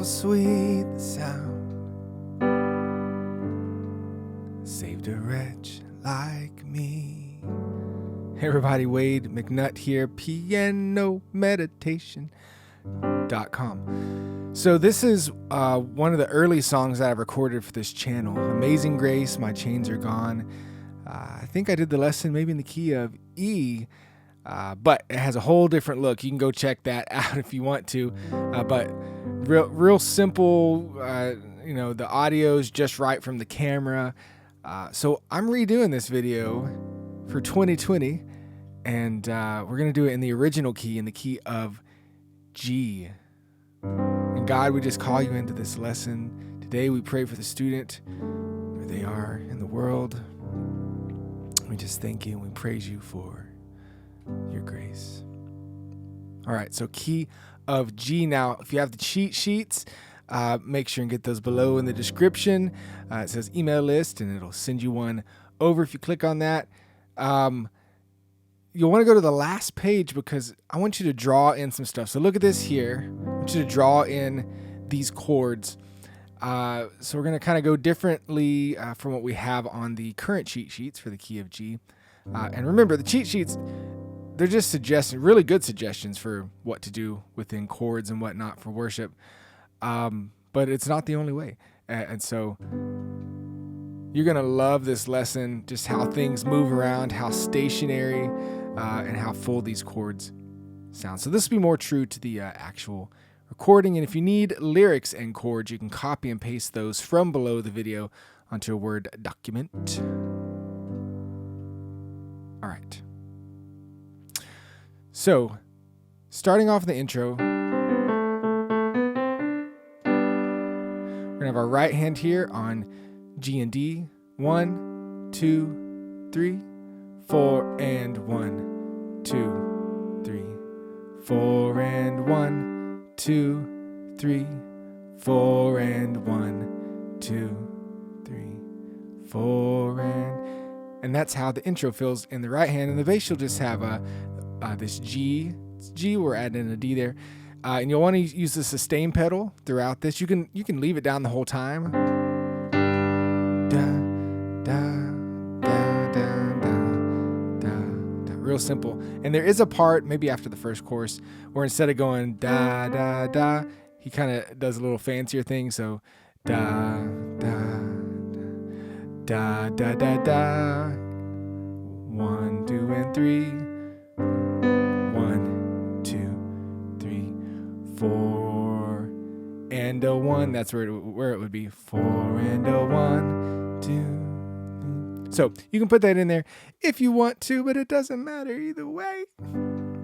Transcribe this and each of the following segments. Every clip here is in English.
how sweet the sound saved a wretch like me. Hey everybody, Wade McNutt here, pianomeditation.com. So this is one of the early songs that I've recorded for this channel. Amazing Grace, My Chains Are Gone. I think I did the lesson maybe in the key of E, but it has a whole different look. You can go check that out if you want to. But real simple, the audio is just right from the camera. So I'm redoing this video for 2020, and we're going to do it in the original key, in the key of G. And God, we just call you into this lesson. Today we pray for the student, where they are in the world. We just thank you and we praise you for your grace. All right, so key of G. Now, if you have the cheat sheets, make sure and get those below in the description. It says email list, and it'll send you one over if you click on that. You'll want to go to the last page because I want you to draw in some stuff. So look at this here. I want you to draw in these chords. So we're going to kind of go differently from what we have on the current cheat sheets for the key of G. And remember, the cheat sheets, they're just suggestions, really good suggestions for what to do within chords and whatnot for worship. But it's not the only way. And so you're going to love this lesson, just how things move around, how stationary, and how full these chords sound. So this will be more true to the actual recording. And if you need lyrics and chords, you can copy and paste those from below the video onto a Word document. All right. So starting off the intro, we're gonna have our right hand here on G and D. 1, 2, 3, 4, and 1, 2, 3, 4, and 1, 2, 3, 4, and 1, 2, 3, 4, and that's how the intro feels in the right hand. In the bass, you'll just have this G. It's G. We're adding a D there, and you'll want to use the sustain pedal throughout this. You can leave it down the whole time. Da, da, da, da, da, da, da. Real simple. And there is a part maybe after the first chorus where instead of going da da da, he kind of does a little fancier thing. So da da da da da da. 1, 2, and 3. 1, 2, 3, 4, and a 1. That's where it would be 4 and a 1, 2. So you can put that in there if you want to, but it doesn't matter either way,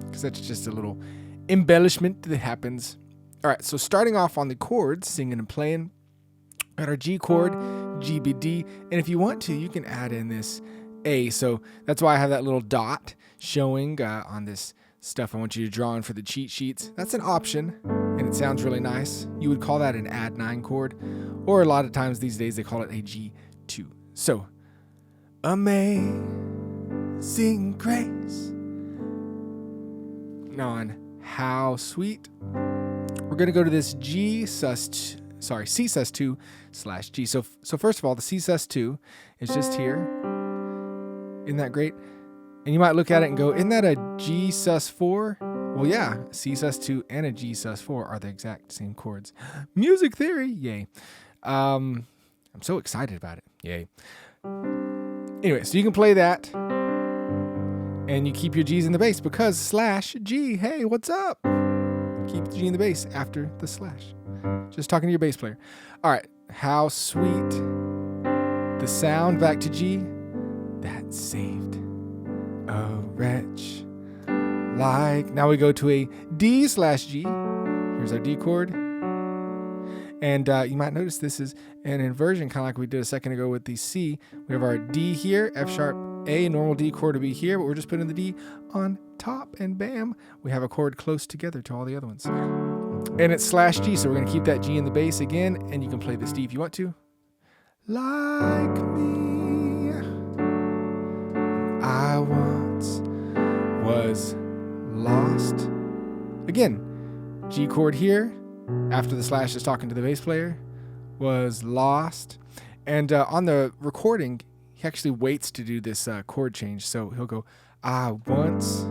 because that's just a little embellishment that happens. All right, so starting off on the chords, singing and playing, got our G chord, G, B, D, and if you want to, you can add in this A. So that's why I have that little dot showing on this stuff I want you to draw in for the cheat sheets. That's an option, and it sounds really nice. You would call that an add 9 chord, or a lot of times these days they call it a G2. So, amazing grace, on how sweet. We're going to go to this Csus2 / G. So first of all, the Csus2 is just here. Isn't that great? And you might look at it and go, isn't that a G sus4? Well, yeah, C sus2 and a G sus4 are the exact same chords. Music theory, yay. I'm so excited about it, yay. Anyway, so you can play that, and you keep your G's in the bass because /G, hey, what's up? Keep the G in the bass after the slash. Just talking to your bass player. All right, how sweet the sound back to G that saved a wretch like. Now we go to a D/G. Here's our D chord. And you might notice this is an inversion, kind of like we did a second ago with the C. We have our D here, F sharp, A, normal D chord to be here, but we're just putting the D on top, and bam, we have a chord close together to all the other ones. And it's /G, so we're going to keep that G in the bass again, and you can play this D if you want to. Like me, I once was lost. Again, G chord here, after the slash is talking to the bass player, was lost. And on the recording, he actually waits to do this chord change. So he'll go, I once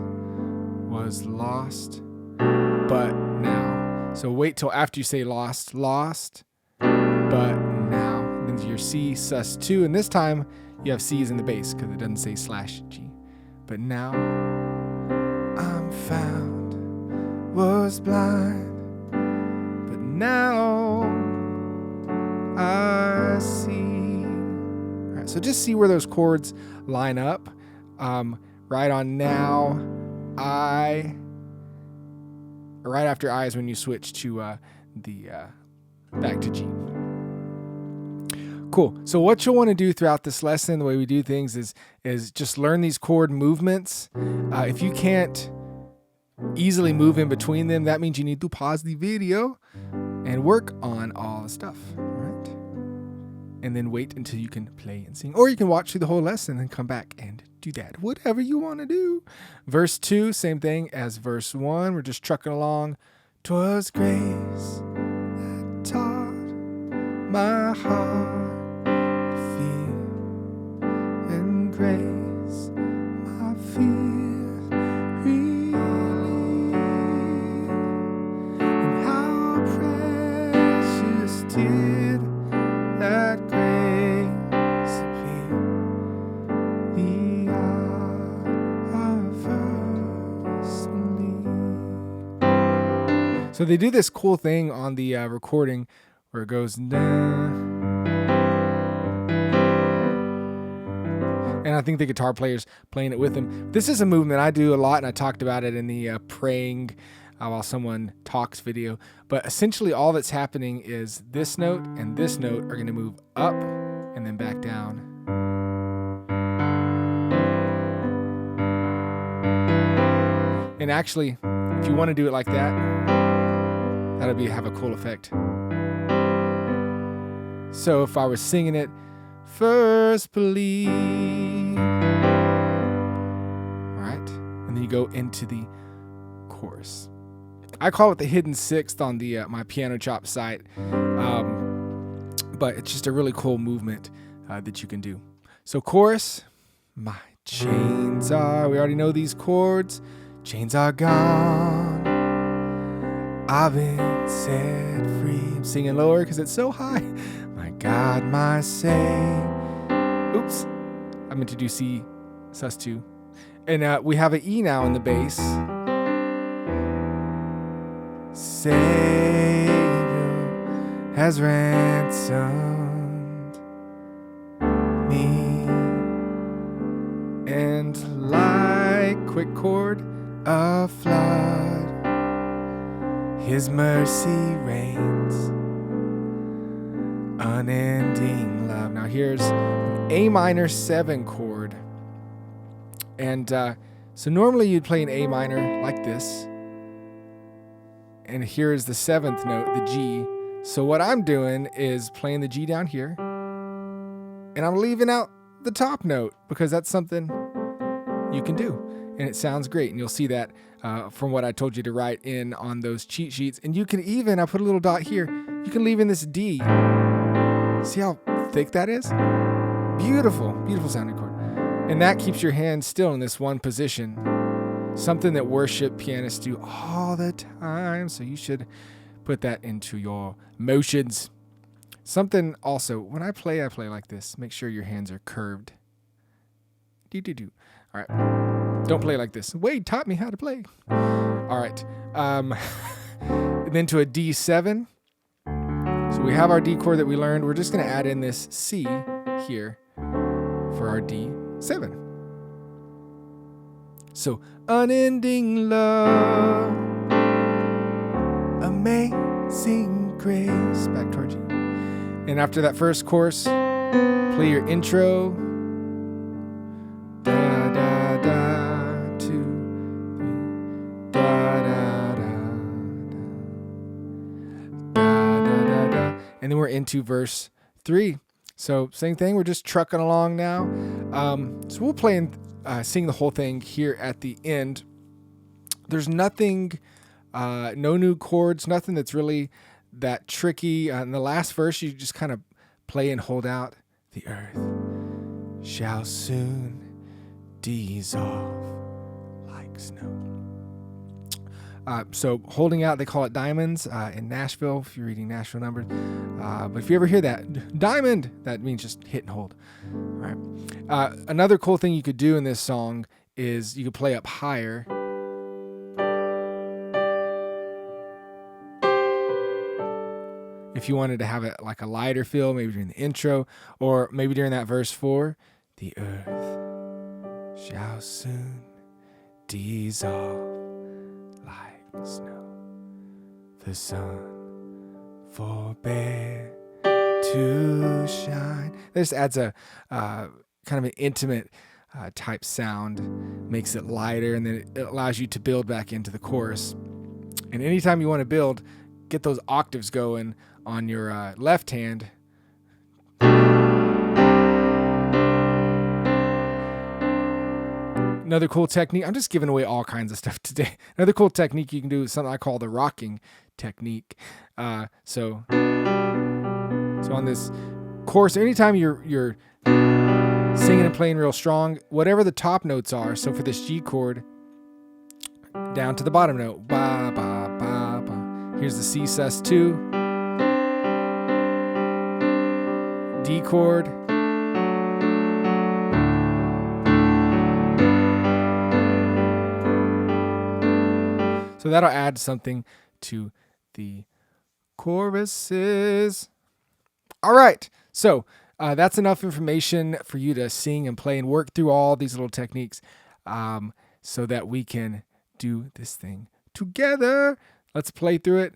was lost, but now. So wait till after you say lost, but now. Then your Csus2, and this time you have C's in the bass because it doesn't say /G. But now I'm found, was blind, but now I see. All right, so just see where those chords line up. Right on now, I. Right after I is when you switch to the back to G. Cool. So what you'll want to do throughout this lesson, the way we do things is just learn these chord movements. If you can't easily move in between them, that means you need to pause the video and work on all the stuff, right? And then wait until you can play and sing. Or you can watch through the whole lesson and come back and do that. Whatever you want to do. Verse 2, same thing as verse 1. We're just trucking along. 'Twas grace that taught my heart to feel, and grace my fears relieved, and how precious did that grace appear, the hour first believed. So they do this cool thing on the recording where it goes down. And I think the guitar player's playing it with them. This is a movement I do a lot, and I talked about it in the praying while someone talks video. But essentially all that's happening is this note and this note are going to move up and then back down. And actually, if you want to do it like that, that'll have a cool effect. So if I was singing it, first believe, all right, and then you go into the chorus. I call it the hidden sixth on the my piano chop site, but it's just a really cool movement that you can do. So chorus, my chains are, we already know these chords, chains are gone, I've been set free. I'm singing lower because it's so high. My God, my Savior. Oops, I meant to do Csus2. And we have an E now in the bass. Savior has ransomed me, and like quick chord, a flood, His mercy reigns, unending love. Now here's an A minor 7 chord. And so normally you'd play an A minor like this. And here's the 7th note, the G. So what I'm doing is playing the G down here. And I'm leaving out the top note because that's something you can do. And it sounds great. And you'll see that from what I told you to write in on those cheat sheets. And you can even, I put a little dot here, you can leave in this D. See how thick that is? Beautiful, beautiful sounding chord. And that keeps your hand still in this one position. Something that worship pianists do all the time. So you should put that into your motions. Something also, when I play like this. Make sure your hands are curved. Do. All right. Don't play like this. Wade taught me how to play. All right. And then to a D7. So we have our D chord that we learned. We're just going to add in this C here for our D7. So, unending love, amazing grace, back toward G. And after that first chorus, play your intro. Da, da, da, 2, 3, da, da, da, da, da, da, da. And then we're into verse 3. So, same thing, we're just trucking along now. So we'll play and sing the whole thing here at the end. There's nothing, no new chords, nothing that's really that tricky, in the last verse, you just kind of play and hold out. The earth shall soon dissolve like snow. So holding out, they call it diamonds in Nashville, if you're reading Nashville numbers. But if you ever hear that, diamond, that means just hit and hold. All right. Another cool thing you could do in this song is you could play up higher. If you wanted to have it like a lighter feel, maybe during the intro, or maybe during that verse 4, the earth shall soon dissolve like snow. The sun forbear to shine. This adds a kind of an intimate type sound, makes it lighter, and then it allows you to build back into the chorus. And anytime you want to build, get those octaves going on your left hand. Another cool technique, I'm just giving away all kinds of stuff today. Another cool technique you can do is something I call the rocking technique. So on this chorus, anytime you're singing and playing real strong, whatever the top notes are, so for this G chord, down to the bottom note, ba, ba, ba, ba. Here's the C sus2, D chord, so that'll add something to the choruses. All right, so that's enough information for you to sing and play and work through all these little techniques so that we can do this thing together. Let's play through it.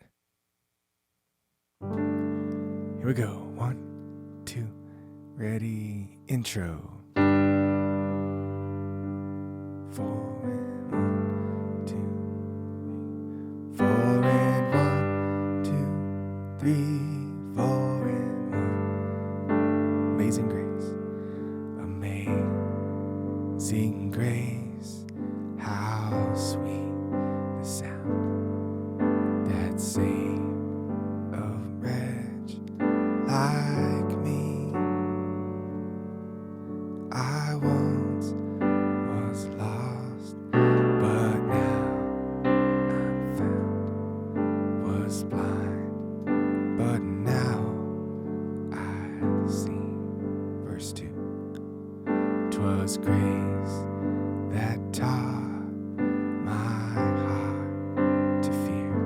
Here we go. 1, 2, ready, intro. 4 and 1, 2, 4 and 1, 2, 3, 4 and 1. Amazing grace, amazing grace, how sweet the sound that saved a wretch like me. I once was lost, but now I'm found. Was blind, but now I see. Verse 2. 'Twas grace that taught my heart to fear,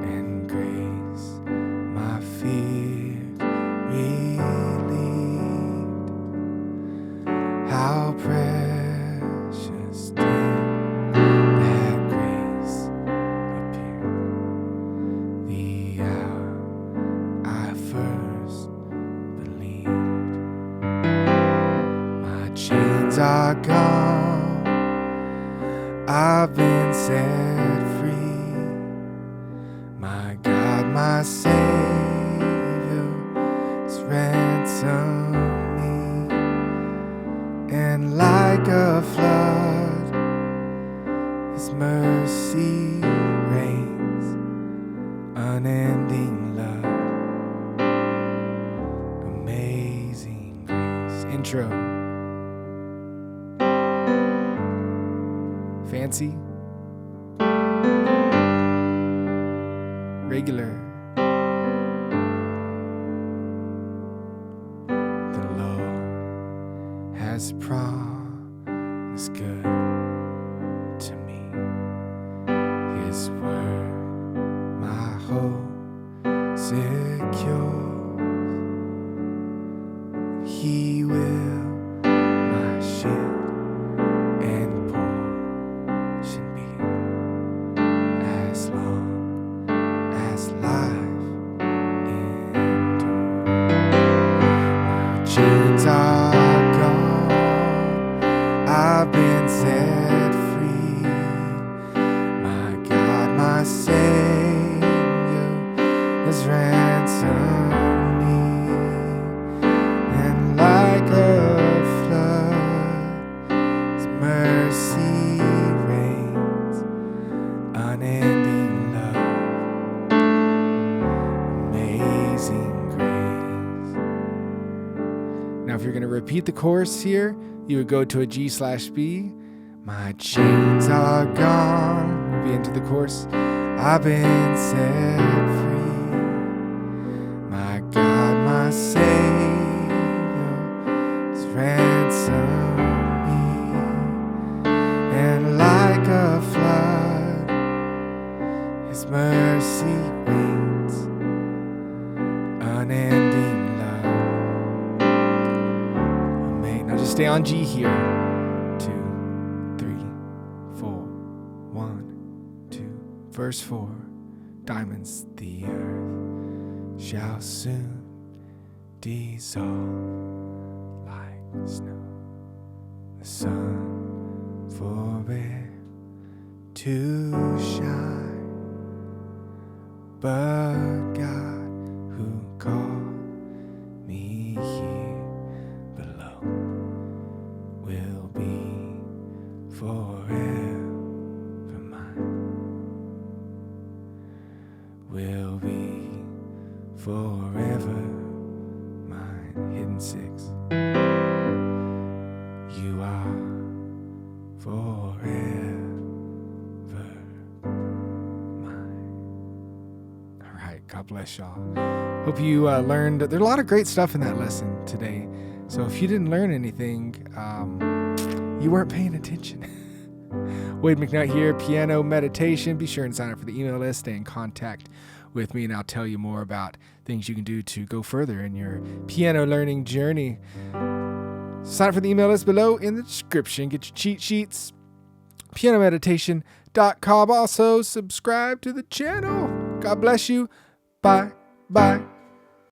and grace my fears relieved. How precious did that grace appear the hour I first believed. My chains are gone, I've been set free. My God, my Savior has ransomed me, and like a flood, His mercy reigns, unending love, amazing grace. Intro. Fancy, regular. The Lord has promised good to me. His word, my hope secures. He will my shield and portion be, as long as life endures. My chains are gone, I've been set free. My God, my Savior has ransomed me, and like a flood, His mercy reigns, unending love, Now, if you're going to repeat the chorus here, you would go to a G/B. My chains are gone. You'll be into the chorus. I've been set free. My God, my Savior has ransomed me. And like a flood, His mercy reigns, unending love. Amen. Now just stay on G here. 2, 3, 4, 1, 2. Verse 4. Diamonds, the earth shall soon dissolve like snow. The sun forbear to shine. But God, who called me here below, will be forever mine. Will be forever mine. Hidden 6. You are forever. God bless y'all. Hope you learned. There's a lot of great stuff in that lesson today. So if you didn't learn anything, you weren't paying attention. Wade McNutt here, Piano Meditation. Be sure and sign up for the email list. Stay in contact with me, and I'll tell you more about things you can do to go further in your piano learning journey. Sign up for the email list below in the description. Get your cheat sheets. pianomeditation.com. Also, subscribe to the channel. God bless you. Bye. Bye.